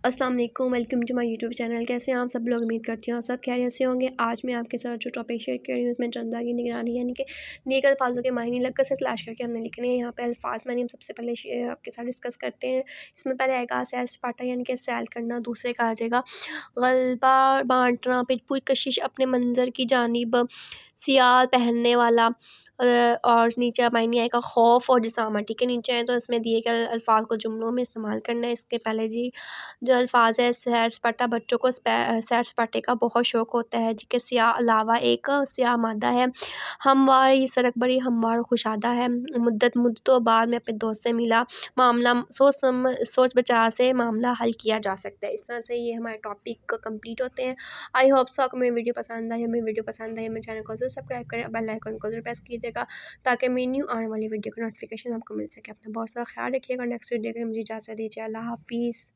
अस्सलाम वालेकुम, welcome to my YouTube channel. कैसे हैं आप सब लोग? उम्मीद करती हूँ आप सब खैरियत से होंगे। आज मैं आपके साथ जो टॉपिक शेयर कर रही हूँ उसमें चंदा की निगरानी यानी कि दिए गए अल्फाजों के मायने लगकर से तलाश करके हमने लिखने हैं। यहाँ पे अल्फाज मानी हम सबसे पहले आपके साथ डिस्कस करते हैं। इसमें पहले आएगा सैर सपाटा यानी कि सैल करना, दूसरे का आ जाएगा गलबा बांटना, फिर पूरी कशिश अपने मंजर की जानिब, सियाल पहनने वाला, और नीचे मायने आएगा खौफ और जिसामा। ठीक है, नीचे है तो इसमें दिए गए अल्फाज को जुमलों में इस्तेमाल करना है। इसके पहले जी जो अल्फाज है सैर सपाटा, बच्चों को सैर सपाटे का बहुत शौक़ होता है जी। के सियाह अलावा एक सियाह मादा है। हमवार ये सड़क बड़ी हमवार और खुशादा है। मुद्दतों बाद में अपने दोस्त से मिला, मामला सोच विचार से मामला हल किया जा सकता है। इस तरह से ये हमारे टॉपिक कंप्लीट होते हैं। आई होप सो आपको मेरी वीडियो पसंद आई। हमें वीडियो पसंद आई मेरे चैनल को जरूर सब्सक्राइब करें, बेल आइकन को जरूर प्रेस कीजिएगा ताकि मेरी न्यू आने वाली वीडियो का नोटिफिकेशन आपको मिल सके। अपना बहुत सारा ख्याल रखिएगा। नेक्स्ट वीडियो के लिए मुझे इजाज़त दीजिए। अल्लाह हाफिज़।